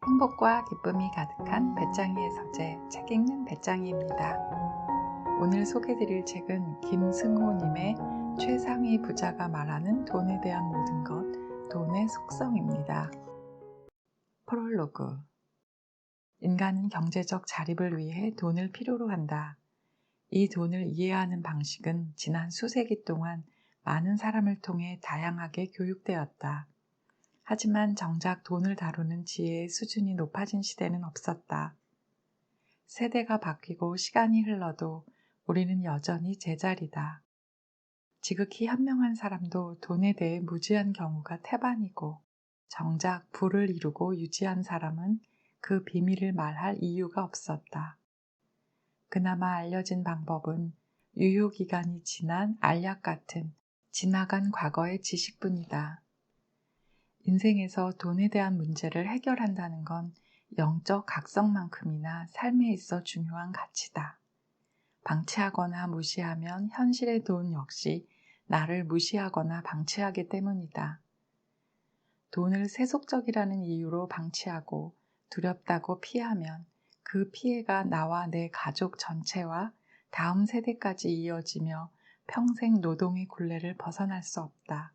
행복과 기쁨이 가득한 배짱이의 서재, 책 읽는 배짱이입니다. 오늘 소개드릴 책은 김승호님의 최상위 부자가 말하는 돈에 대한 모든 것, 돈의 속성입니다. 프롤로그. 인간은 경제적 자립을 위해 돈을 필요로 한다. 이 돈을 이해하는 방식은 지난 수세기 동안 많은 사람을 통해 다양하게 교육되었다. 하지만 정작 돈을 다루는 지혜의 수준이 높아진 시대는 없었다. 세대가 바뀌고 시간이 흘러도 우리는 여전히 제자리다. 지극히 현명한 사람도 돈에 대해 무지한 경우가 태반이고, 정작 부를 이루고 유지한 사람은 그 비밀을 말할 이유가 없었다. 그나마 알려진 방법은 유효기간이 지난 알약 같은 지나간 과거의 지식뿐이다. 인생에서 돈에 대한 문제를 해결한다는 건 영적 각성만큼이나 삶에 있어 중요한 가치다. 방치하거나 무시하면 현실의 돈 역시 나를 무시하거나 방치하기 때문이다. 돈을 세속적이라는 이유로 방치하고 두렵다고 피하면 그 피해가 나와 내 가족 전체와 다음 세대까지 이어지며 평생 노동의 굴레를 벗어날 수 없다.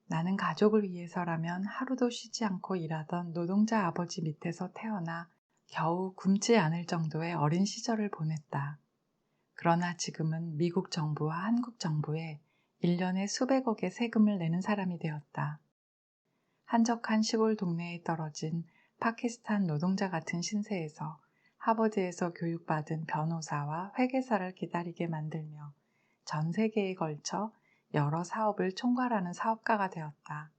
나는 가족을 위해서라면 하루도 쉬지 않고 일하던 노동자 아버지 밑에서 태어나 겨우 굶지 않을 정도의 어린 시절을 보냈다. 그러나 지금은 미국 정부와 한국 정부에 1년에 수백억의 세금을 내는 사람이 되었다. 한적한 시골 동네에 떨어진 파키스탄 노동자 같은 신세에서 하버드에서 교육받은 변호사와 회계사를 기다리게 만들며 전 세계에 걸쳐 여러 사업을 총괄하는 사업가가 되었다.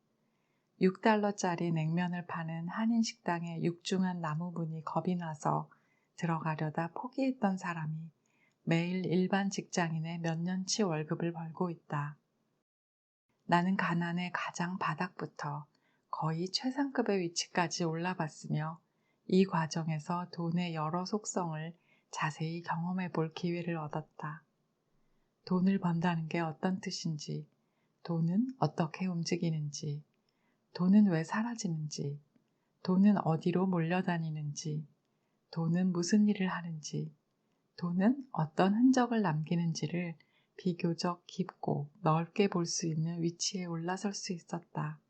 6달러짜리 냉면을 파는 한인 식당에 육중한 나무분이 겁이 나서 들어가려다 포기했던 사람이 매일 일반 직장인의 몇 년치 월급을 벌고 있다. 나는 가난의 가장 바닥부터 거의 최상급의 위치까지 올라봤으며 이 과정에서 돈의 여러 속성을 자세히 경험해 볼 기회를 얻었다. 돈을 번다는 게 어떤 뜻인지, 돈은 어떻게 움직이는지, 돈은 왜 사라지는지, 돈은 어디로 몰려다니는지, 돈은 무슨 일을 하는지, 돈은 어떤 흔적을 남기는지를 비교적 깊고 넓게 볼 수 있는 위치에 올라설 수 있었다.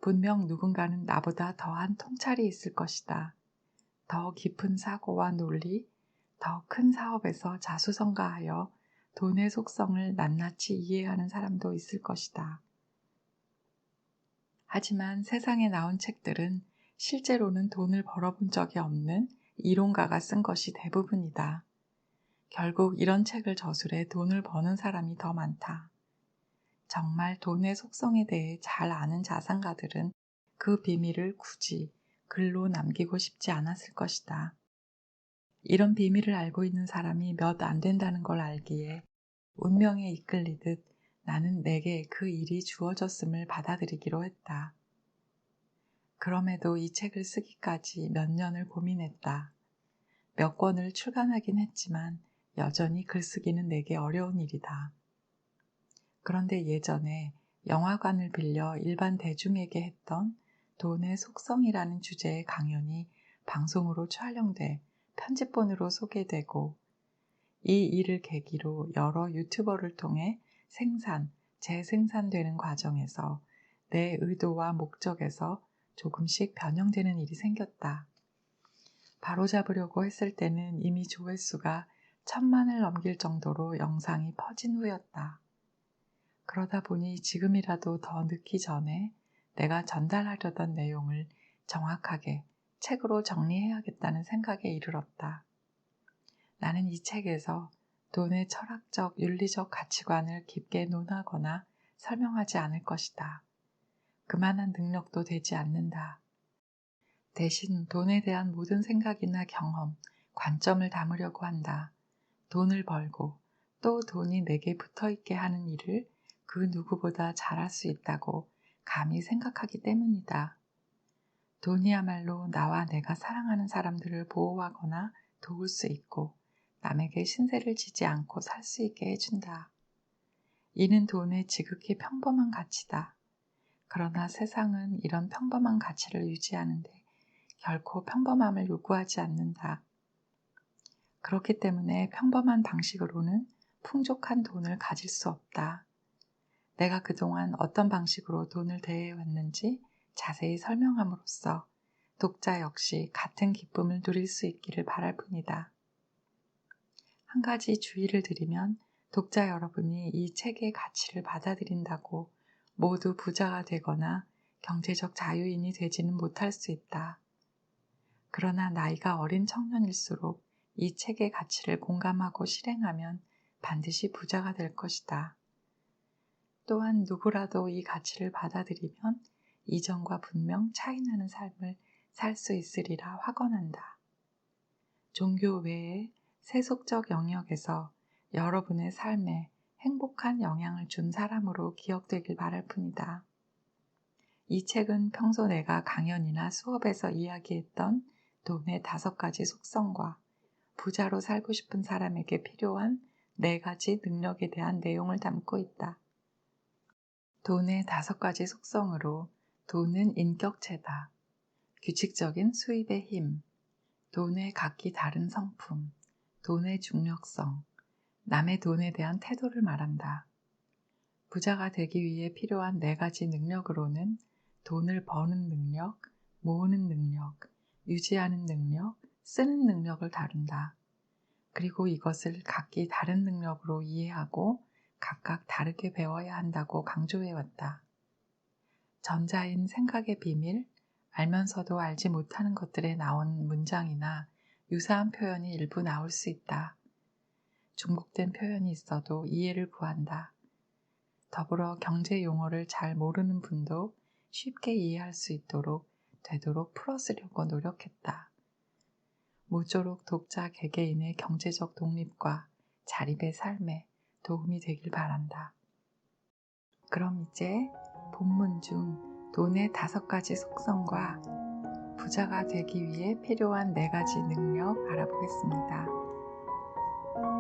분명 누군가는 나보다 더한 통찰이 있을 것이다. 더 깊은 사고와 논리, 더 큰 사업에서 자수성가하여 돈의 속성을 낱낱이 이해하는 사람도 있을 것이다. 하지만 세상에 나온 책들은 실제로는 돈을 벌어본 적이 없는 이론가가 쓴 것이 대부분이다. 결국 이런 책을 저술해 돈을 버는 사람이 더 많다. 정말 돈의 속성에 대해 잘 아는 자산가들은 그 비밀을 굳이 글로 남기고 싶지 않았을 것이다. 이런 비밀을 알고 있는 사람이 몇 안 된다는 걸 알기에 운명에 이끌리듯 나는 내게 그 일이 주어졌음을 받아들이기로 했다. 그럼에도 이 책을 쓰기까지 몇 년을 고민했다. 몇 권을 출간하긴 했지만 여전히 글쓰기는 내게 어려운 일이다. 그런데 예전에 영화관을 빌려 일반 대중에게 했던 돈의 속성이라는 주제의 강연이 방송으로 촬영돼 편집본으로 소개되고 이 일을 계기로 여러 유튜버를 통해 재생산되는 과정에서 내 의도와 목적에서 조금씩 변형되는 일이 생겼다. 바로잡으려고 했을 때는 이미 조회수가 1000만을 넘길 정도로 영상이 퍼진 후였다. 그러다 보니 지금이라도 더 늦기 전에 내가 전달하려던 내용을 정확하게 책으로 정리해야겠다는 생각에 이르렀다. 나는 이 책에서 돈의 철학적, 윤리적 가치관을 깊게 논하거나 설명하지 않을 것이다. 그만한 능력도 되지 않는다. 대신 돈에 대한 모든 생각이나 경험, 관점을 담으려고 한다. 돈을 벌고 또 돈이 내게 붙어있게 하는 일을 그 누구보다 잘할 수 있다고 감히 생각하기 때문이다. 돈이야말로 나와 내가 사랑하는 사람들을 보호하거나 도울 수 있고 남에게 신세를 지지 않고 살 수 있게 해준다. 이는 돈의 지극히 평범한 가치다. 그러나 세상은 이런 평범한 가치를 유지하는데 결코 평범함을 요구하지 않는다. 그렇기 때문에 평범한 방식으로는 풍족한 돈을 가질 수 없다. 내가 그동안 어떤 방식으로 돈을 대해왔는지 자세히 설명함으로써 독자 역시 같은 기쁨을 누릴 수 있기를 바랄 뿐이다. 한 가지 주의를 드리면 독자 여러분이 이 책의 가치를 받아들인다고 모두 부자가 되거나 경제적 자유인이 되지는 못할 수 있다. 그러나 나이가 어린 청년일수록 이 책의 가치를 공감하고 실행하면 반드시 부자가 될 것이다. 또한 누구라도 이 가치를 받아들이면 이전과 분명 차이나는 삶을 살 수 있으리라 확언한다. 종교 외에 세속적 영역에서 여러분의 삶에 행복한 영향을 준 사람으로 기억되길 바랄 뿐이다. 이 책은 평소 내가 강연이나 수업에서 이야기했던 돈의 5가지 속성과 부자로 살고 싶은 사람에게 필요한 4가지 능력에 대한 내용을 담고 있다. 돈의 5가지 속성으로 돈은 인격체다. 규칙적인 수입의 힘, 돈의 각기 다른 성품, 돈의 중력성, 남의 돈에 대한 태도를 말한다. 부자가 되기 위해 필요한 4가지 능력으로는 돈을 버는 능력, 모으는 능력, 유지하는 능력, 쓰는 능력을 다룬다. 그리고 이것을 각기 다른 능력으로 이해하고 각각 다르게 배워야 한다고 강조해왔다. 전자인 생각의 비밀, 알면서도 알지 못하는 것들에 나온 문장이나 유사한 표현이 일부 나올 수 있다. 중복된 표현이 있어도 이해를 구한다. 더불어 경제 용어를 잘 모르는 분도 쉽게 이해할 수 있도록 되도록 풀어쓰려고 노력했다. 모쪼록 독자 개개인의 경제적 독립과 자립의 삶에 도움이 되길 바란다. 그럼 이제 본문 중 돈의 5가지 속성과 부자가 되기 위해 필요한 4가지 능력 알아보겠습니다.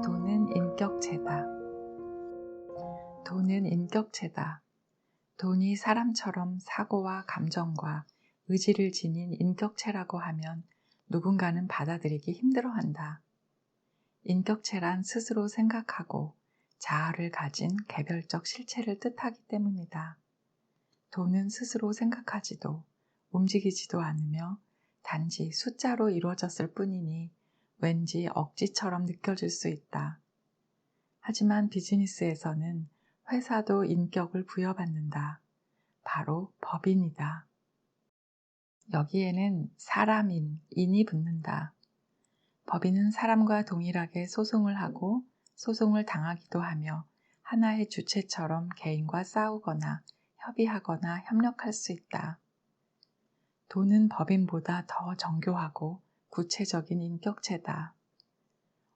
돈은 인격체다. 돈은 인격체다. 돈이 사람처럼 사고와 감정과 의지를 지닌 인격체라고 하면 누군가는 받아들이기 힘들어한다. 인격체란 스스로 생각하고 자아를 가진 개별적 실체를 뜻하기 때문이다. 돈은 스스로 생각하지도 움직이지도 않으며 단지 숫자로 이루어졌을 뿐이니 왠지 억지처럼 느껴질 수 있다. 하지만 비즈니스에서는 회사도 인격을 부여받는다. 바로 법인이다. 여기에는 사람인, 인이 붙는다. 법인은 사람과 동일하게 소송을 하고 소송을 당하기도 하며 하나의 주체처럼 개인과 싸우거나 협의하거나 협력할 수 있다. 돈은 법인보다 더 정교하고 구체적인 인격체다.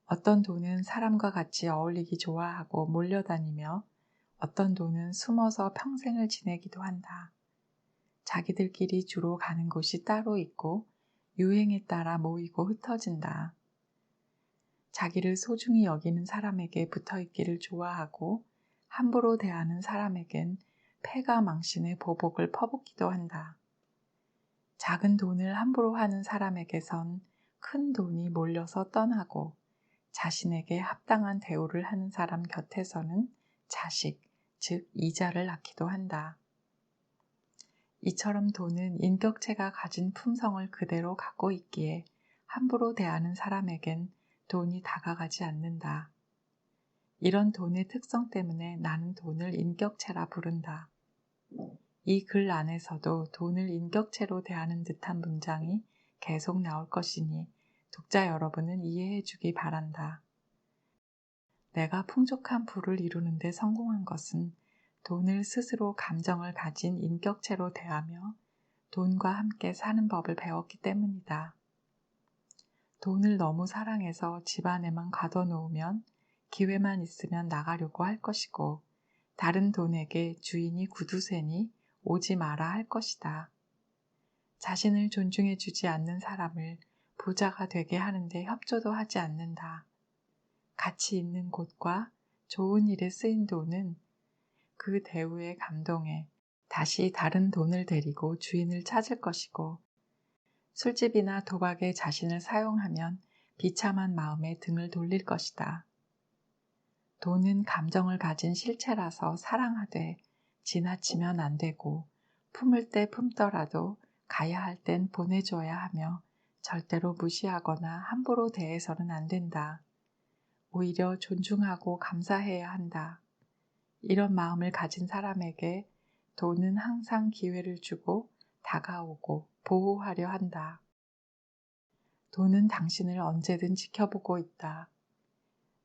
어떤 돈은 사람과 같이 어울리기 좋아하고 몰려다니며 어떤 돈은 숨어서 평생을 지내기도 한다. 자기들끼리 주로 가는 곳이 따로 있고 유행에 따라 모이고 흩어진다. 자기를 소중히 여기는 사람에게 붙어있기를 좋아하고 함부로 대하는 사람에겐 패가 망신의 보복을 퍼붓기도 한다. 작은 돈을 함부로 하는 사람에게선 큰 돈이 몰려서 떠나고 자신에게 합당한 대우를 하는 사람 곁에서는 자식, 즉 이자를 낳기도 한다. 이처럼 돈은 인격체가 가진 품성을 그대로 갖고 있기에 함부로 대하는 사람에겐 돈이 다가가지 않는다. 이런 돈의 특성 때문에 나는 돈을 인격체라 부른다. 이 글 안에서도 돈을 인격체로 대하는 듯한 문장이 계속 나올 것이니 독자 여러분은 이해해 주기 바란다. 내가 풍족한 부를 이루는 데 성공한 것은 돈을 스스로 감정을 가진 인격체로 대하며 돈과 함께 사는 법을 배웠기 때문이다. 돈을 너무 사랑해서 집안에만 가둬놓으면 기회만 있으면 나가려고 할 것이고 다른 돈에게 주인이 구두쇠니 오지 마라 할 것이다. 자신을 존중해주지 않는 사람을 부자가 되게 하는데 협조도 하지 않는다. 가치 있는 곳과 좋은 일에 쓰인 돈은 그 대우에 감동해 다시 다른 돈을 데리고 주인을 찾을 것이고, 술집이나 도박에 자신을 사용하면 비참한 마음에 등을 돌릴 것이다. 돈은 감정을 가진 실체라서 사랑하되 지나치면 안 되고, 품을 때 품더라도 가야 할 땐 보내줘야 하며 절대로 무시하거나 함부로 대해서는 안 된다. 오히려 존중하고 감사해야 한다. 이런 마음을 가진 사람에게 돈은 항상 기회를 주고 다가오고 보호하려 한다. 돈은 당신을 언제든 지켜보고 있다.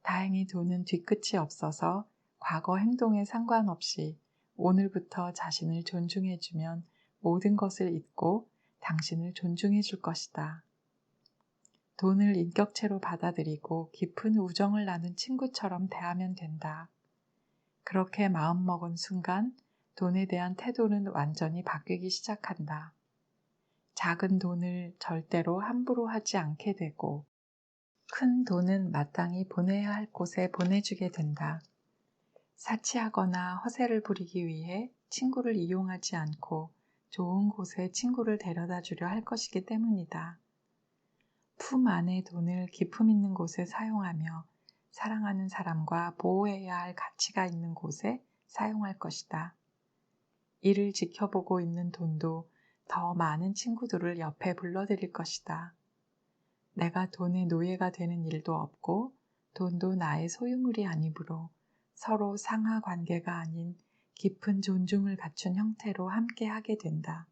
다행히 돈은 뒤끝이 없어서 과거 행동에 상관없이 오늘부터 자신을 존중해주면 모든 것을 잊고 당신을 존중해줄 것이다. 돈을 인격체로 받아들이고 깊은 우정을 나눈 친구처럼 대하면 된다. 그렇게 마음먹은 순간 돈에 대한 태도는 완전히 바뀌기 시작한다. 작은 돈을 절대로 함부로 하지 않게 되고, 큰 돈은 마땅히 보내야 할 곳에 보내주게 된다. 사치하거나 허세를 부리기 위해 친구를 이용하지 않고 좋은 곳에 친구를 데려다 주려 할 것이기 때문이다. 품 안의 돈을 기품 있는 곳에 사용하며 사랑하는 사람과 보호해야 할 가치가 있는 곳에 사용할 것이다. 이를 지켜보고 있는 돈도 더 많은 친구들을 옆에 불러들일 것이다. 내가 돈의 노예가 되는 일도 없고 돈도 나의 소유물이 아니므로 서로 상하 관계가 아닌 깊은 존중을 갖춘 형태로 함께 하게 된다.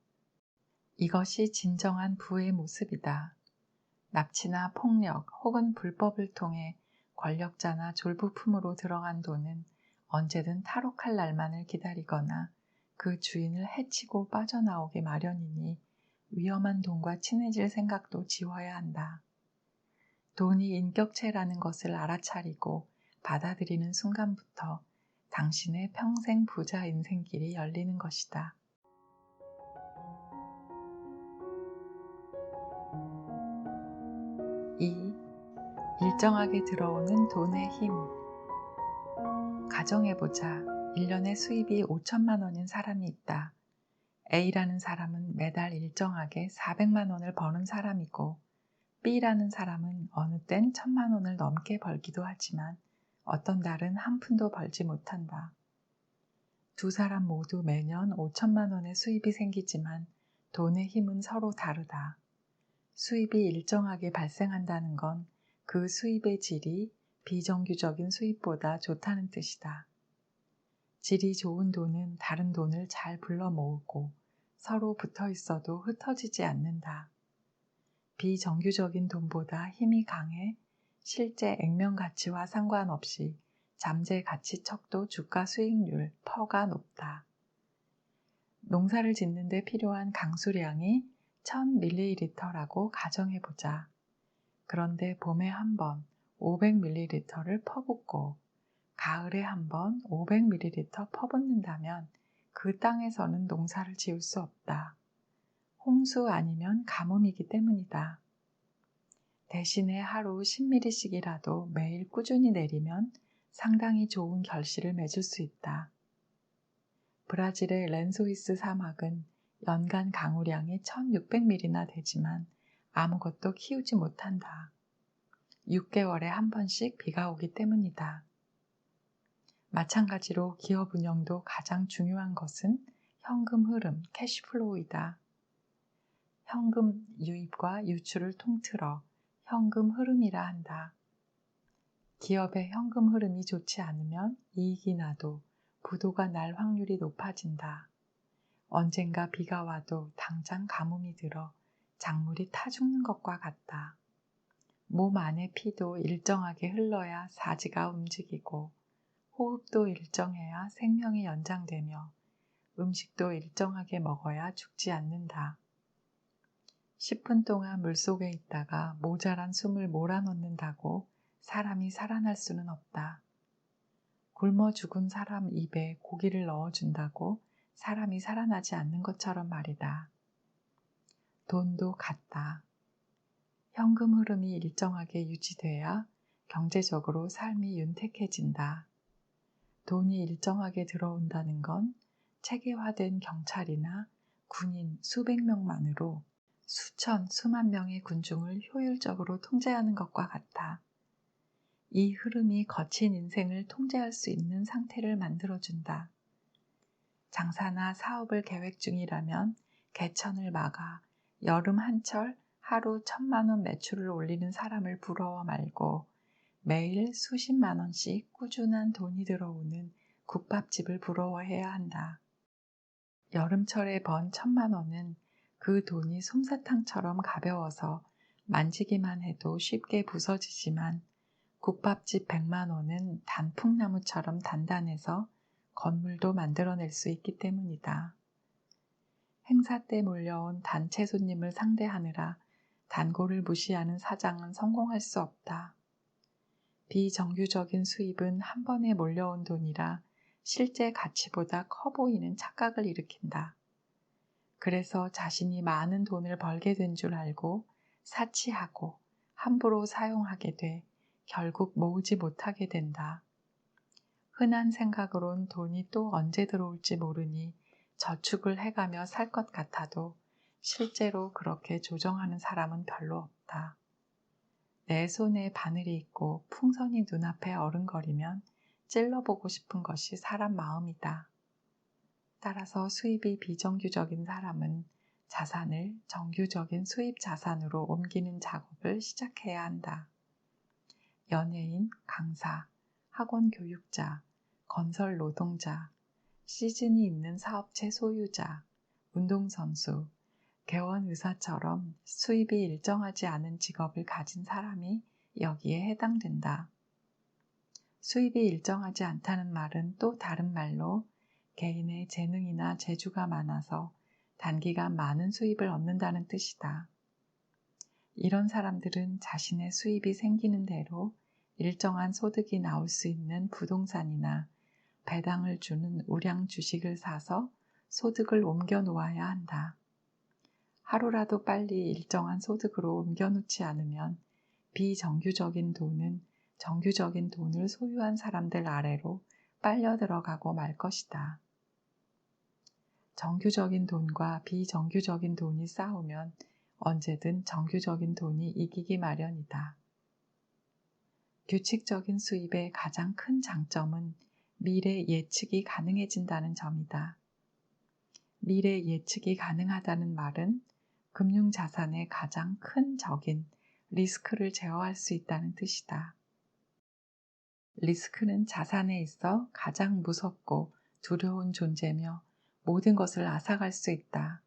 이것이 진정한 부의 모습이다. 납치나 폭력 혹은 불법을 통해 권력자나 졸부품으로 들어간 돈은 언제든 탈옥할 날만을 기다리거나 그 주인을 해치고 빠져나오게 마련이니 위험한 돈과 친해질 생각도 지워야 한다. 돈이 인격체라는 것을 알아차리고 받아들이는 순간부터 당신의 평생 부자 인생길이 열리는 것이다. 2. 일정하게 들어오는 돈의 힘. 가정해보자. 1년에 수입이 5천만 원인 사람이 있다. A라는 사람은 매달 일정하게 400만 원을 버는 사람이고, B라는 사람은 어느 땐 1,000만 원을 넘게 벌기도 하지만 어떤 달은 한 푼도 벌지 못한다. 두 사람 모두 매년 5천만 원의 수입이 생기지만 돈의 힘은 서로 다르다. 수입이 일정하게 발생한다는 건 그 수입의 질이 비정규적인 수입보다 좋다는 뜻이다. 질이 좋은 돈은 다른 돈을 잘 불러 모으고 서로 붙어 있어도 흩어지지 않는다. 비정규적인 돈보다 힘이 강해 실제 액면 가치와 상관없이 잠재 가치척도 주가 수익률 퍼가 높다. 농사를 짓는 데 필요한 강수량이 1000ml라고 가정해보자. 그런데 봄에 한 번 500ml를 퍼붓고 가을에 한 번 500ml 퍼붓는다면 그 땅에서는 농사를 지을 수 없다. 홍수 아니면 가뭄이기 때문이다. 대신에 하루 10ml씩이라도 매일 꾸준히 내리면 상당히 좋은 결실을 맺을 수 있다. 브라질의 렌소이스 사막은 연간 강우량이 1600ml나 되지만 아무것도 키우지 못한다. 6개월에 한 번씩 비가 오기 때문이다. 마찬가지로 기업 운영도 가장 중요한 것은 현금 흐름, 캐시플로우이다. 현금 유입과 유출을 통틀어 현금 흐름이라 한다. 기업의 현금 흐름이 좋지 않으면 이익이 나도 부도가 날 확률이 높아진다. 언젠가 비가 와도 당장 가뭄이 들어 작물이 타 죽는 것과 같다. 몸 안의 피도 일정하게 흘러야 사지가 움직이고 호흡도 일정해야 생명이 연장되며 음식도 일정하게 먹어야 죽지 않는다. 10분 동안 물속에 있다가 모자란 숨을 몰아넣는다고 사람이 살아날 수는 없다. 굶어 죽은 사람 입에 고기를 넣어준다고 사람이 살아나지 않는 것처럼 말이다. 돈도 같다. 현금 흐름이 일정하게 유지돼야 경제적으로 삶이 윤택해진다. 돈이 일정하게 들어온다는 건 체계화된 경찰이나 군인 수백 명만으로 수천, 수만 명의 군중을 효율적으로 통제하는 것과 같아. 이 흐름이 거친 인생을 통제할 수 있는 상태를 만들어준다. 장사나 사업을 계획 중이라면 개천을 막아 여름 한철 하루 1,000만 원 매출을 올리는 사람을 부러워 말고 매일 수십만 원씩 꾸준한 돈이 들어오는 국밥집을 부러워해야 한다. 여름철에 번 1,000만 원은 그 돈이 솜사탕처럼 가벼워서 만지기만 해도 쉽게 부서지지만 국밥집 100만 원은 단풍나무처럼 단단해서 건물도 만들어낼 수 있기 때문이다. 행사 때 몰려온 단체 손님을 상대하느라 단골을 무시하는 사장은 성공할 수 없다. 비정규적인 수입은 한 번에 몰려온 돈이라 실제 가치보다 커 보이는 착각을 일으킨다. 그래서 자신이 많은 돈을 벌게 된 줄 알고 사치하고 함부로 사용하게 돼 결국 모으지 못하게 된다. 흔한 생각으론 돈이 또 언제 들어올지 모르니 저축을 해가며 살 것 같아도 실제로 그렇게 조정하는 사람은 별로 없다. 내 손에 바늘이 있고 풍선이 눈앞에 어른거리면 찔러보고 싶은 것이 사람 마음이다. 따라서 수입이 비정규적인 사람은 자산을 정규적인 수입 자산으로 옮기는 작업을 시작해야 한다. 연예인, 강사, 학원 교육자, 건설 노동자, 시즌이 있는 사업체 소유자, 운동선수, 개원의사처럼 수입이 일정하지 않은 직업을 가진 사람이 여기에 해당된다. 수입이 일정하지 않다는 말은 또 다른 말로 개인의 재능이나 재주가 많아서 단기간 많은 수입을 얻는다는 뜻이다. 이런 사람들은 자신의 수입이 생기는 대로 일정한 소득이 나올 수 있는 부동산이나 배당을 주는 우량 주식을 사서 소득을 옮겨 놓아야 한다. 하루라도 빨리 일정한 소득으로 옮겨 놓지 않으면 비정규적인 돈은 정규적인 돈을 소유한 사람들 아래로 빨려 들어가고 말 것이다. 정규적인 돈과 비정규적인 돈이 싸우면 언제든 정규적인 돈이 이기기 마련이다. 규칙적인 수입의 가장 큰 장점은 미래 예측이 가능해진다는 점이다. 미래 예측이 가능하다는 말은 금융자산의 가장 큰 적인 리스크를 제어할 수 있다는 뜻이다. 리스크는 자산에 있어 가장 무섭고 두려운 존재며 모든 것을 앗아갈 수 있다.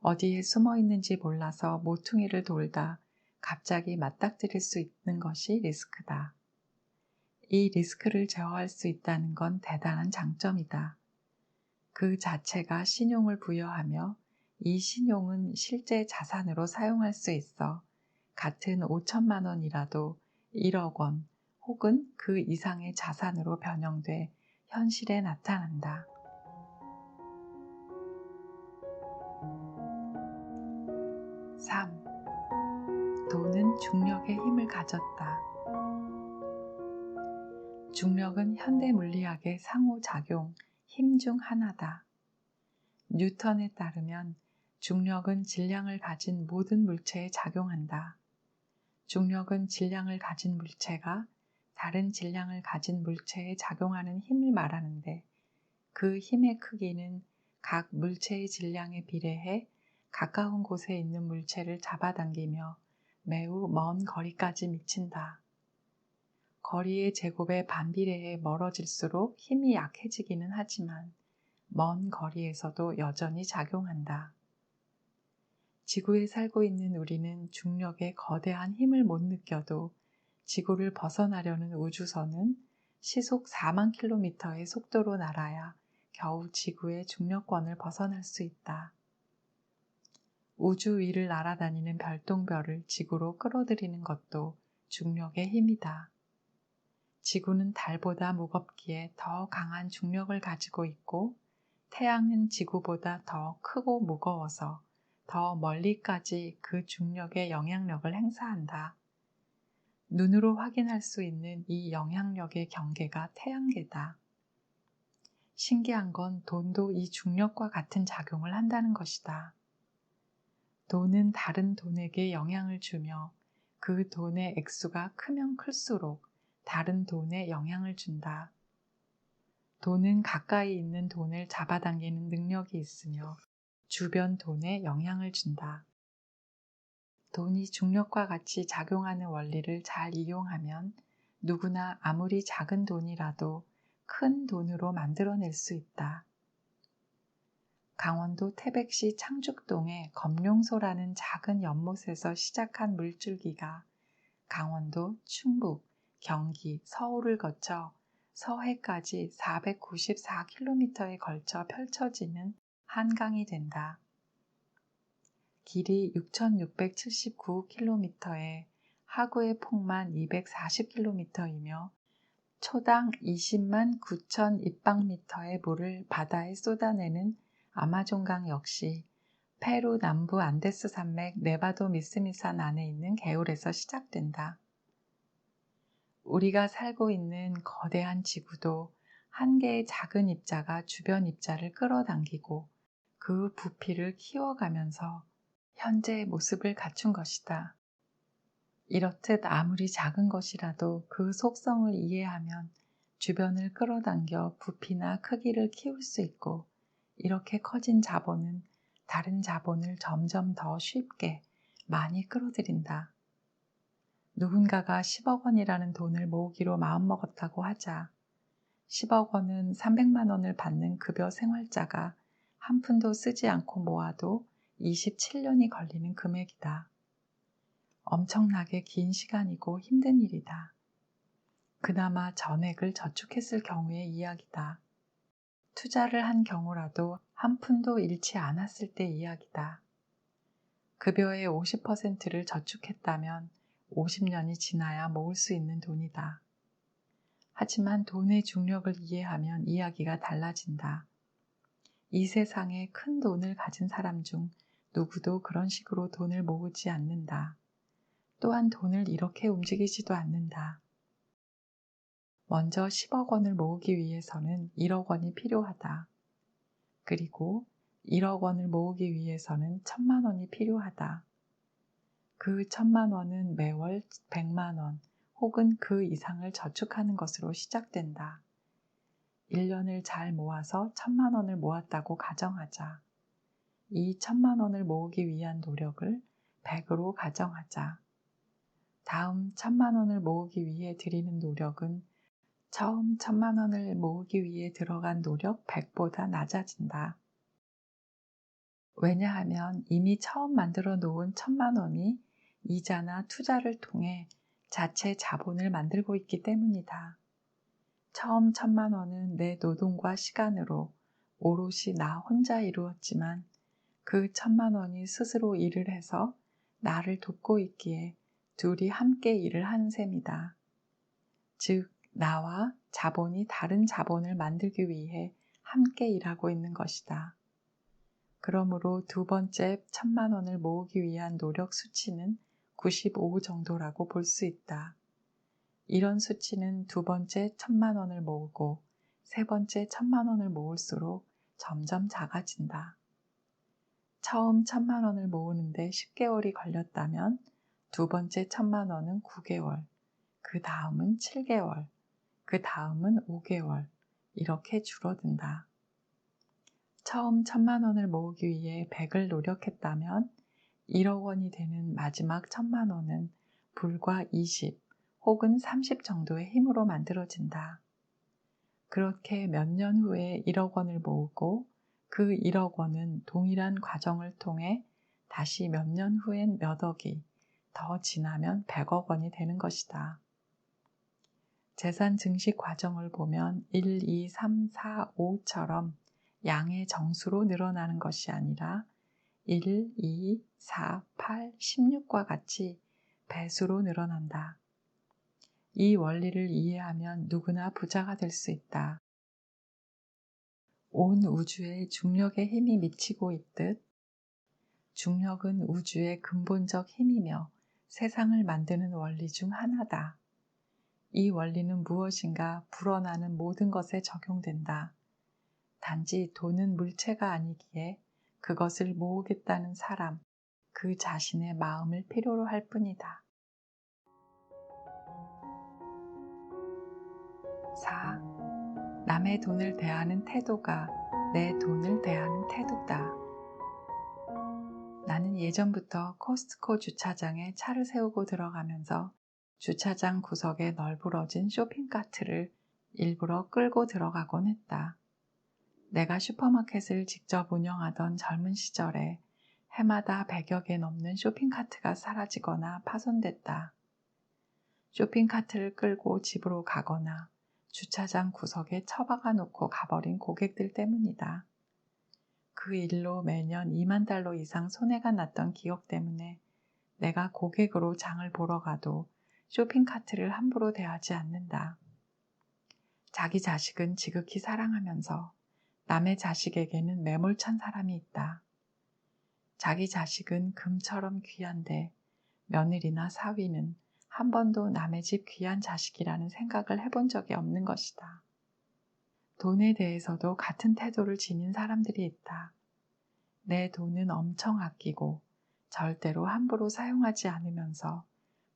어디에 숨어 있는지 몰라서 모퉁이를 돌다 갑자기 맞닥뜨릴 수 있는 것이 리스크다. 이 리스크를 제어할 수 있다는 건 대단한 장점이다. 그 자체가 신용을 부여하며 이 신용은 실제 자산으로 사용할 수 있어 같은 5천만 원이라도 1억 원 혹은 그 이상의 자산으로 변형돼 현실에 나타난다. 3. 돈은 중력의 힘을 가졌다. 중력은 현대 물리학의 상호작용, 힘 중 하나다. 뉴턴에 따르면 중력은 질량을 가진 모든 물체에 작용한다. 중력은 질량을 가진 물체가 다른 질량을 가진 물체에 작용하는 힘을 말하는데 그 힘의 크기는 각 물체의 질량에 비례해 가까운 곳에 있는 물체를 잡아당기며 매우 먼 거리까지 미친다. 거리의 제곱에 반비례해 멀어질수록 힘이 약해지기는 하지만 먼 거리에서도 여전히 작용한다. 지구에 살고 있는 우리는 중력의 거대한 힘을 못 느껴도 지구를 벗어나려는 우주선은 시속 4만 킬로미터의 속도로 날아야 겨우 지구의 중력권을 벗어날 수 있다. 우주 위를 날아다니는 별똥별을 지구로 끌어들이는 것도 중력의 힘이다. 지구는 달보다 무겁기에 더 강한 중력을 가지고 있고 태양은 지구보다 더 크고 무거워서 더 멀리까지 그 중력의 영향력을 행사한다. 눈으로 확인할 수 있는 이 영향력의 경계가 태양계다. 신기한 건 돈도 이 중력과 같은 작용을 한다는 것이다. 돈은 다른 돈에게 영향을 주며 그 돈의 액수가 크면 클수록 다른 돈에 영향을 준다. 돈은 가까이 있는 돈을 잡아당기는 능력이 있으며 주변 돈에 영향을 준다. 돈이 중력과 같이 작용하는 원리를 잘 이용하면 누구나 아무리 작은 돈이라도 큰 돈으로 만들어낼 수 있다. 강원도 태백시 창죽동의 검룡소라는 작은 연못에서 시작한 물줄기가 강원도, 충북, 경기, 서울을 거쳐 서해까지 494km에 걸쳐 펼쳐지는 한강이 된다. 길이 6,679km에 하구의 폭만 240km이며 초당 20만 9천 입방미터의 물을 바다에 쏟아내는 아마존강 역시 페루 남부 안데스 산맥 네바도 미스미산 안에 있는 개울에서 시작된다. 우리가 살고 있는 거대한 지구도 한 개의 작은 입자가 주변 입자를 끌어당기고 그 부피를 키워가면서 현재의 모습을 갖춘 것이다. 이렇듯 아무리 작은 것이라도 그 속성을 이해하면 주변을 끌어당겨 부피나 크기를 키울 수 있고 이렇게 커진 자본은 다른 자본을 점점 더 쉽게 많이 끌어들인다. 누군가가 10억 원이라는 돈을 모으기로 마음먹었다고 하자 10억 원은 300만 원을 받는 급여 생활자가 한 푼도 쓰지 않고 모아도 27년이 걸리는 금액이다. 엄청나게 긴 시간이고 힘든 일이다. 그나마 전액을 저축했을 경우의 이야기다. 투자를 한 경우라도 한 푼도 잃지 않았을 때 이야기다. 급여의 50%를 저축했다면 50년이 지나야 모을 수 있는 돈이다. 하지만 돈의 중력을 이해하면 이야기가 달라진다. 이 세상에 큰 돈을 가진 사람 중 누구도 그런 식으로 돈을 모으지 않는다. 또한 돈을 이렇게 움직이지도 않는다. 먼저 10억 원을 모으기 위해서는 1억 원이 필요하다. 그리고 1억 원을 모으기 위해서는 1,000만 원이 필요하다. 그 1,000만 원은 매월 100만 원 혹은 그 이상을 저축하는 것으로 시작된다. 1년을 잘 모아서 1,000만 원을 모았다고 가정하자. 이 1,000만 원을 모으기 위한 노력을 100으로 가정하자. 다음 1,000만 원을 모으기 위해 들이는 노력은 처음 1,000만 원을 모으기 위해 들어간 노력 100보다 낮아진다. 왜냐하면 이미 처음 만들어 놓은 1,000만 원이 이자나 투자를 통해 자체 자본을 만들고 있기 때문이다. 처음 1,000만 원은 내 노동과 시간으로 오롯이 나 혼자 이루었지만 그 1,000만 원이 스스로 일을 해서 나를 돕고 있기에 둘이 함께 일을 하는 셈이다. 즉, 나와 자본이 다른 자본을 만들기 위해 함께 일하고 있는 것이다. 그러므로 두 번째 1,000만 원을 모으기 위한 노력 수치는 95 정도라고 볼 수 있다. 이런 수치는 두 번째 1,000만 원을 모으고 세 번째 1,000만 원을 모을수록 점점 작아진다. 처음 1,000만 원을 모으는데 10개월이 걸렸다면 두 번째 1,000만 원은 9개월, 그 다음은 7개월, 그 다음은 5개월, 이렇게 줄어든다. 처음 1,000만 원을 모으기 위해 100을 노력했다면 1억 원이 되는 마지막 1,000만 원은 불과 20 혹은 30 정도의 힘으로 만들어진다. 그렇게 몇 년 후에 1억 원을 모으고 그 1억 원은 동일한 과정을 통해 다시 몇 년 후엔 몇 억이, 더 지나면 100억 원이 되는 것이다. 재산 증식 과정을 보면 1, 2, 3, 4, 5처럼 양의 정수로 늘어나는 것이 아니라 1, 2, 4, 8, 16과 같이 배수로 늘어난다. 이 원리를 이해하면 누구나 부자가 될 수 있다. 온 우주에 중력의 힘이 미치고 있듯 중력은 우주의 근본적 힘이며 세상을 만드는 원리 중 하나다. 이 원리는 무엇인가 불어나는 모든 것에 적용된다. 단지 돈은 물체가 아니기에 그것을 모으겠다는 사람, 그 자신의 마음을 필요로 할 뿐이다. 4. 남의 돈을 대하는 태도가 내 돈을 대하는 태도다. 나는 예전부터 코스트코 주차장에 차를 세우고 들어가면서 주차장 구석에 널브러진 쇼핑카트를 일부러 끌고 들어가곤 했다. 내가 슈퍼마켓을 직접 운영하던 젊은 시절에 해마다 100여 개 넘는 쇼핑카트가 사라지거나 파손됐다. 쇼핑카트를 끌고 집으로 가거나 주차장 구석에 처박아 놓고 가버린 고객들 때문이다. 그 일로 매년 $20,000 이상 손해가 났던 기억 때문에 내가 고객으로 장을 보러 가도 쇼핑카트를 함부로 대하지 않는다. 자기 자식은 지극히 사랑하면서 남의 자식에게는 매몰찬 사람이 있다. 자기 자식은 금처럼 귀한데 며느리나 사위는 한 번도 남의 집 귀한 자식이라는 생각을 해본 적이 없는 것이다. 돈에 대해서도 같은 태도를 지닌 사람들이 있다. 내 돈은 엄청 아끼고 절대로 함부로 사용하지 않으면서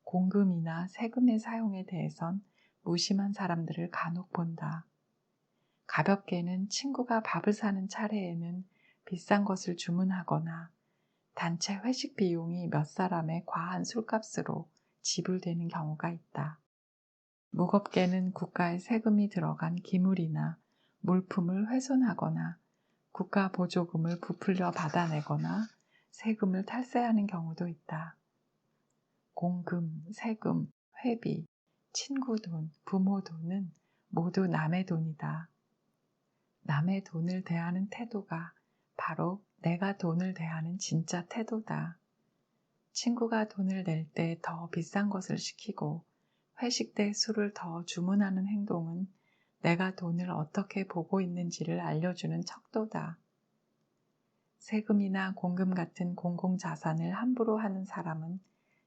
공금이나 세금의 사용에 대해선 무심한 사람들을 간혹 본다. 가볍게는 친구가 밥을 사는 차례에는 비싼 것을 주문하거나 단체 회식 비용이 몇 사람의 과한 술값으로 지불되는 경우가 있다. 무겁게는 국가의 세금이 들어간 기물이나 물품을 훼손하거나 국가 보조금을 부풀려 받아내거나 세금을 탈세하는 경우도 있다. 공금, 세금, 회비, 친구 돈, 부모 돈은 모두 남의 돈이다. 남의 돈을 대하는 태도가 바로 내가 돈을 대하는 진짜 태도다. 친구가 돈을 낼 때 더 비싼 것을 시키고 회식 때 술을 더 주문하는 행동은 내가 돈을 어떻게 보고 있는지를 알려주는 척도다. 세금이나 공금 같은 공공자산을 함부로 하는 사람은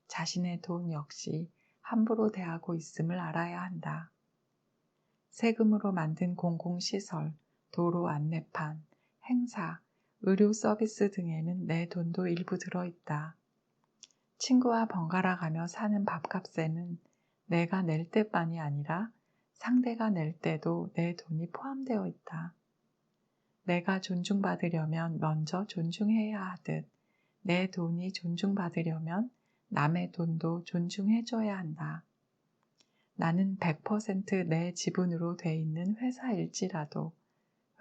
자신의 돈 역시 함부로 대하고 있음을 알아야 한다. 세금으로 만든 공공시설, 도로 안내판, 행사, 의료 서비스 등에는 내 돈도 일부 들어있다. 친구와 번갈아 가며 사는 밥값에는 내가 낼 때만이 아니라 상대가 낼 때도 내 돈이 포함되어 있다. 내가 존중받으려면 먼저 존중해야 하듯 내 돈이 존중받으려면 남의 돈도 존중해줘야 한다. 나는 100% 내 지분으로 돼 있는 회사일지라도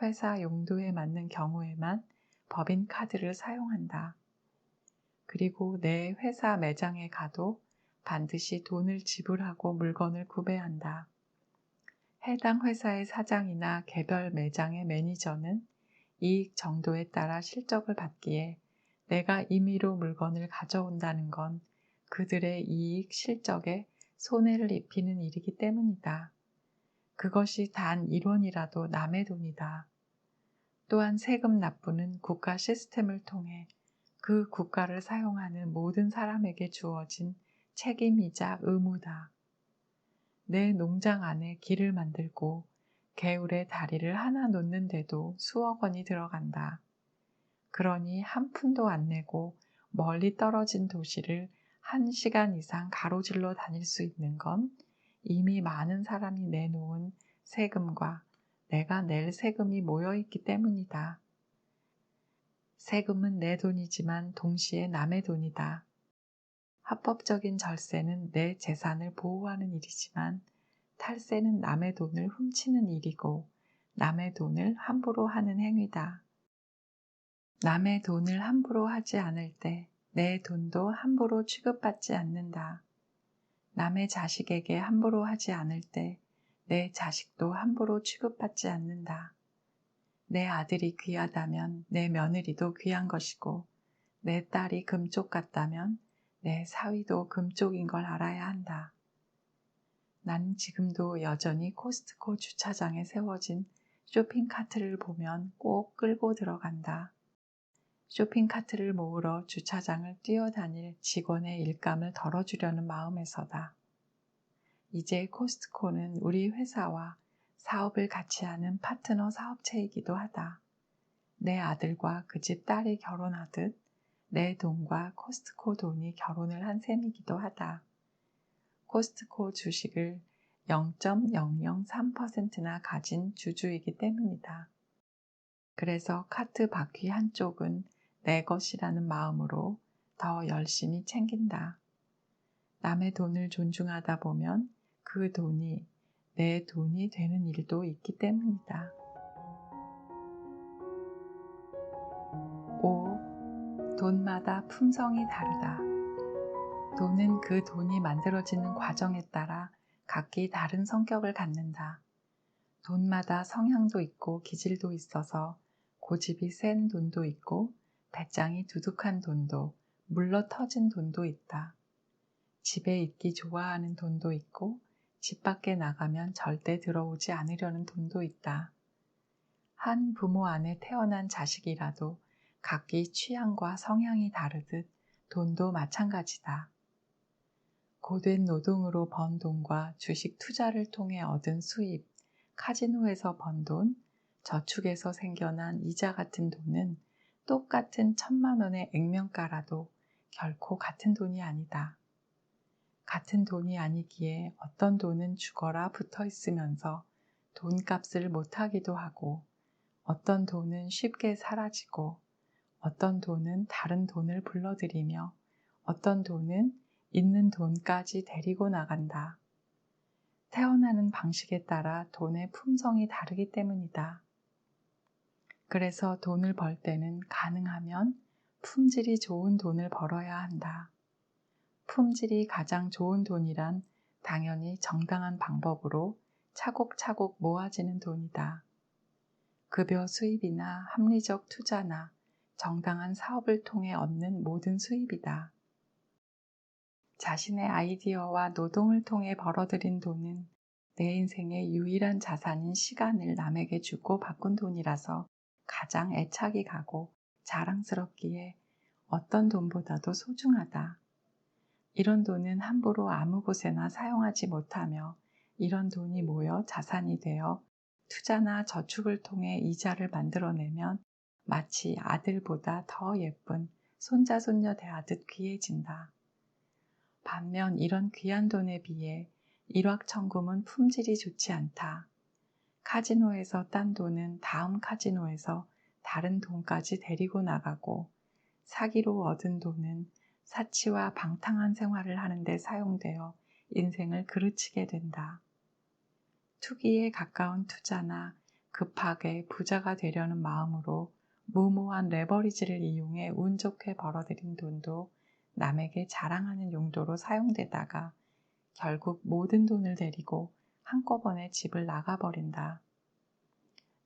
회사 용도에 맞는 경우에만 법인카드를 사용한다. 그리고 내 회사 매장에 가도 반드시 돈을 지불하고 물건을 구매한다. 해당 회사의 사장이나 개별 매장의 매니저는 이익 정도에 따라 실적을 받기에 내가 임의로 물건을 가져온다는 건 그들의 이익 실적에 손해를 입히는 일이기 때문이다. 그것이 단 1원이라도 남의 돈이다. 또한 세금 납부는 국가 시스템을 통해 그 국가를 사용하는 모든 사람에게 주어진 책임이자 의무다. 내 농장 안에 길을 만들고 개울에 다리를 하나 놓는데도 수억 원이 들어간다. 그러니 한 푼도 안 내고 멀리 떨어진 도시를 1시간 이상 가로질러 다닐 수 있는 건 이미 많은 사람이 내놓은 세금과 내가 낼 세금이 모여있기 때문이다. 세금은 내 돈이지만 동시에 남의 돈이다. 합법적인 절세는 내 재산을 보호하는 일이지만 탈세는 남의 돈을 훔치는 일이고 남의 돈을 함부로 하는 행위다. 남의 돈을 함부로 하지 않을 때 내 돈도 함부로 취급받지 않는다. 남의 자식에게 함부로 하지 않을 때 내 자식도 함부로 취급받지 않는다. 내 아들이 귀하다면 내 며느리도 귀한 것이고 내 딸이 금쪽 같다면 내 사위도 금쪽인 걸 알아야 한다. 나는 지금도 여전히 코스트코 주차장에 세워진 쇼핑카트를 보면 꼭 끌고 들어간다. 쇼핑카트를 모으러 주차장을 뛰어다닐 직원의 일감을 덜어주려는 마음에서다. 이제 코스트코는 우리 회사와 사업을 같이 하는 파트너 사업체이기도 하다. 내 아들과 그 집 딸이 결혼하듯 내 돈과 코스트코 돈이 결혼을 한 셈이기도 하다. 코스트코 주식을 0.003%나 가진 주주이기 때문이다. 그래서 카트 바퀴 한쪽은 내 것이라는 마음으로 더 열심히 챙긴다. 남의 돈을 존중하다 보면 그 돈이 내 돈이 되는 일도 있기 때문이다. 5. 돈마다 품성이 다르다. 돈은 그 돈이 만들어지는 과정에 따라 각기 다른 성격을 갖는다. 돈마다 성향도 있고 기질도 있어서 고집이 센 돈도 있고 배짱이 두둑한 돈도 물러 터진 돈도 있다. 집에 있기 좋아하는 돈도 있고 집 밖에 나가면 절대 들어오지 않으려는 돈도 있다. 한 부모 안에 태어난 자식이라도 각기 취향과 성향이 다르듯 돈도 마찬가지다. 고된 노동으로 번 돈과 주식 투자를 통해 얻은 수입, 카지노에서 번 돈, 저축에서 생겨난 이자 같은 돈은 똑같은 1,000만 원의 액면가라도 결코 같은 돈이 아니다. 같은 돈이 아니기에 어떤 돈은 죽어라 붙어 있으면서 돈값을 못하기도 하고 어떤 돈은 쉽게 사라지고 어떤 돈은 다른 돈을 불러들이며 어떤 돈은 있는 돈까지 데리고 나간다. 태어나는 방식에 따라 돈의 품성이 다르기 때문이다. 그래서 돈을 벌 때는 가능하면 품질이 좋은 돈을 벌어야 한다. 품질이 가장 좋은 돈이란 당연히 정당한 방법으로 차곡차곡 모아지는 돈이다. 급여 수입이나 합리적 투자나 정당한 사업을 통해 얻는 모든 수입이다. 자신의 아이디어와 노동을 통해 벌어들인 돈은 내 인생의 유일한 자산인 시간을 남에게 주고 바꾼 돈이라서 가장 애착이 가고 자랑스럽기에 어떤 돈보다도 소중하다. 이런 돈은 함부로 아무 곳에나 사용하지 못하며 이런 돈이 모여 자산이 되어 투자나 저축을 통해 이자를 만들어내면 마치 아들보다 더 예쁜 손자 손녀 대하듯 귀해진다. 반면 이런 귀한 돈에 비해 일확천금은 품질이 좋지 않다. 카지노에서 딴 돈은 다음 카지노에서 다른 돈까지 데리고 나가고 사기로 얻은 돈은 사치와 방탕한 생활을 하는데 사용되어 인생을 그르치게 된다. 투기에 가까운 투자나 급하게 부자가 되려는 마음으로 무모한 레버리지를 이용해 운 좋게 벌어들인 돈도 남에게 자랑하는 용도로 사용되다가 결국 모든 돈을 데리고 한꺼번에 집을 나가버린다.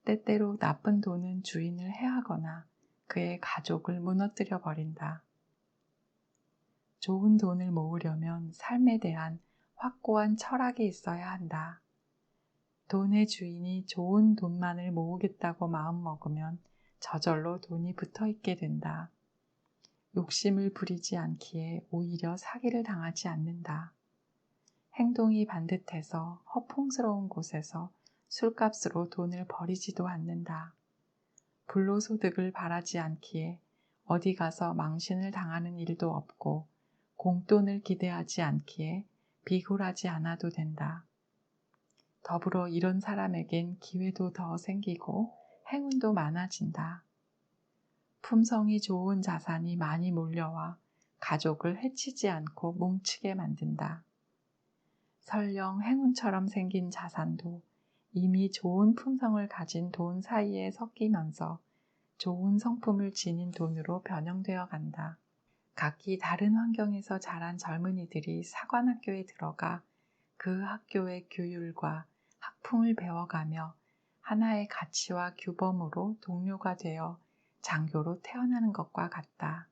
때때로 나쁜 돈은 주인을 해하거나 그의 가족을 무너뜨려 버린다. 좋은 돈을 모으려면 삶에 대한 확고한 철학이 있어야 한다. 돈의 주인이 좋은 돈만을 모으겠다고 마음먹으면 저절로 돈이 붙어있게 된다. 욕심을 부리지 않기에 오히려 사기를 당하지 않는다. 행동이 반듯해서 허풍스러운 곳에서 술값으로 돈을 버리지도 않는다. 불로소득을 바라지 않기에 어디 가서 망신을 당하는 일도 없고 공돈을 기대하지 않기에 비굴하지 않아도 된다. 더불어 이런 사람에겐 기회도 더 생기고 행운도 많아진다. 품성이 좋은 자산이 많이 몰려와 가족을 해치지 않고 뭉치게 만든다. 설령 행운처럼 생긴 자산도 이미 좋은 품성을 가진 돈 사이에 섞이면서 좋은 성품을 지닌 돈으로 변형되어 간다. 각기 다른 환경에서 자란 젊은이들이 사관학교에 들어가 그 학교의 규율과 학풍을 배워가며 하나의 가치와 규범으로 동료가 되어 장교로 태어나는 것과 같다.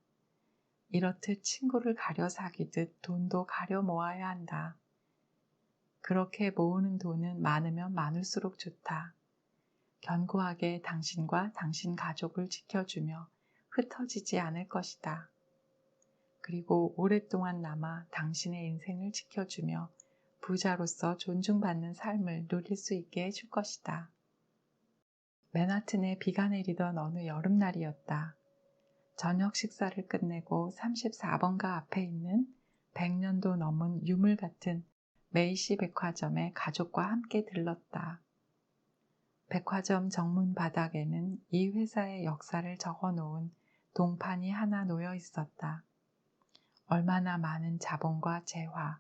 이렇듯 친구를 가려 사귀듯 돈도 가려 모아야 한다. 그렇게 모으는 돈은 많으면 많을수록 좋다. 견고하게 당신과 당신 가족을 지켜주며 흩어지지 않을 것이다. 그리고 오랫동안 남아 당신의 인생을 지켜주며 부자로서 존중받는 삶을 누릴 수 있게 해줄 것이다. 맨하튼에 비가 내리던 어느 여름날이었다. 저녁 식사를 끝내고 34번가 앞에 있는 100년도 넘은 유물 같은 메이시 백화점에 가족과 함께 들렀다. 백화점 정문 바닥에는 이 회사의 역사를 적어놓은 동판이 하나 놓여 있었다. 얼마나 많은 자본과 재화,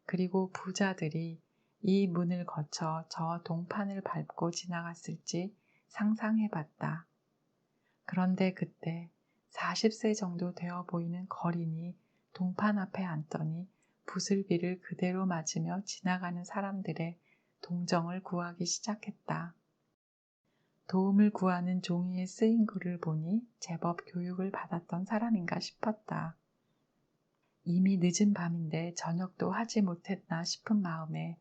그리고 부자들이 이 문을 거쳐 저 동판을 밟고 지나갔을지 상상해봤다. 그런데 그때 40세 정도 되어 보이는 거린이 동판 앞에 앉더니 부슬비를 그대로 맞으며 지나가는 사람들의 동정을 구하기 시작했다. 도움을 구하는 종이에 쓰인 글을 보니 제법 교육을 받았던 사람인가 싶었다. 이미 늦은 밤인데 저녁도 하지 못했나 싶은 마음에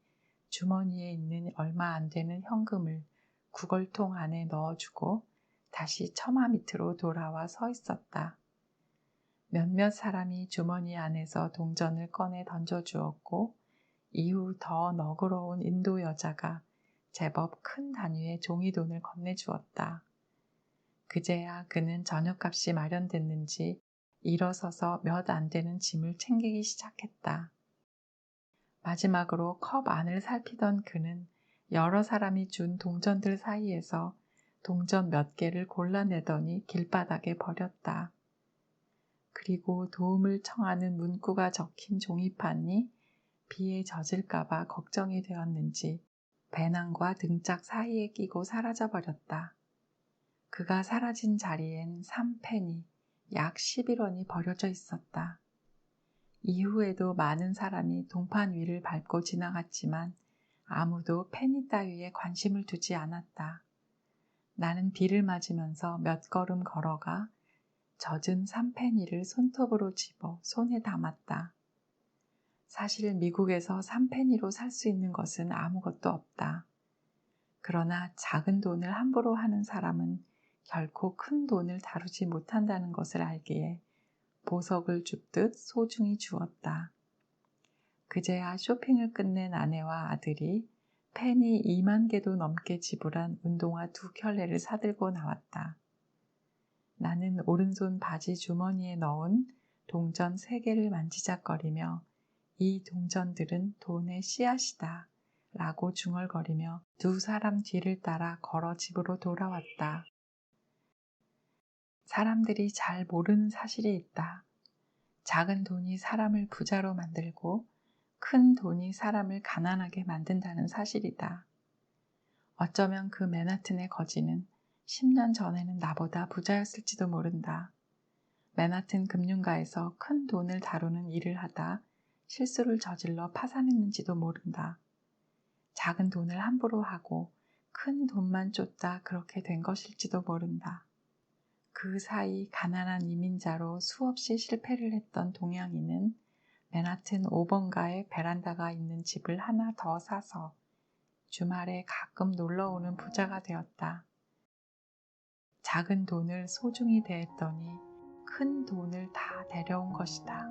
주머니에 있는 얼마 안 되는 현금을 구걸통 안에 넣어주고 다시 처마 밑으로 돌아와 서 있었다. 몇몇 사람이 주머니 안에서 동전을 꺼내 던져주었고 이후 더 너그러운 인도 여자가 제법 큰 단위의 종이돈을 건네주었다. 그제야 그는 저녁값이 마련됐는지 일어서서 몇 안 되는 짐을 챙기기 시작했다. 마지막으로 컵 안을 살피던 그는 여러 사람이 준 동전들 사이에서 동전 몇 개를 골라내더니 길바닥에 버렸다. 그리고 도움을 청하는 문구가 적힌 종이판이 비에 젖을까봐 걱정이 되었는지 배낭과 등짝 사이에 끼고 사라져버렸다. 그가 사라진 자리엔 3페니, 약 11원이 버려져 있었다. 이후에도 많은 사람이 동판 위를 밟고 지나갔지만 아무도 페니 따위에 관심을 두지 않았다. 나는 비를 맞으면서 몇 걸음 걸어가 젖은 3페니를 손톱으로 집어 손에 담았다. 사실 미국에서 3페니로 살 수 있는 것은 아무것도 없다. 그러나 작은 돈을 함부로 하는 사람은 결코 큰 돈을 다루지 못한다는 것을 알기에 보석을 줍듯 소중히 주었다. 그제야 쇼핑을 끝낸 아내와 아들이 페니 2만 개도 넘게 지불한 운동화 2켤레를 사들고 나왔다. 나는 오른손 바지 주머니에 넣은 동전 3개를 만지작거리며 이 동전들은 돈의 씨앗이다 라고 중얼거리며 두 사람 뒤를 따라 걸어 집으로 돌아왔다. 사람들이 잘 모르는 사실이 있다. 작은 돈이 사람을 부자로 만들고 큰 돈이 사람을 가난하게 만든다는 사실이다. 어쩌면 그 맨하튼의 거지는 10년 전에는 나보다 부자였을지도 모른다. 맨하튼 금융가에서 큰 돈을 다루는 일을 하다 실수를 저질러 파산했는지도 모른다. 작은 돈을 함부로 하고 큰 돈만 쫓다 그렇게 된 것일지도 모른다. 그 사이 가난한 이민자로 수없이 실패를 했던 동양인은 맨하튼 5번가에 베란다가 있는 집을 하나 더 사서 주말에 가끔 놀러오는 부자가 되었다. 작은 돈을 소중히 대했더니 큰 돈을 다 데려온 것이다.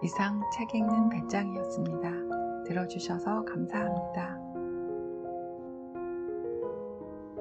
이상 책 읽는 배짱이었습니다. 들어주셔서 감사합니다.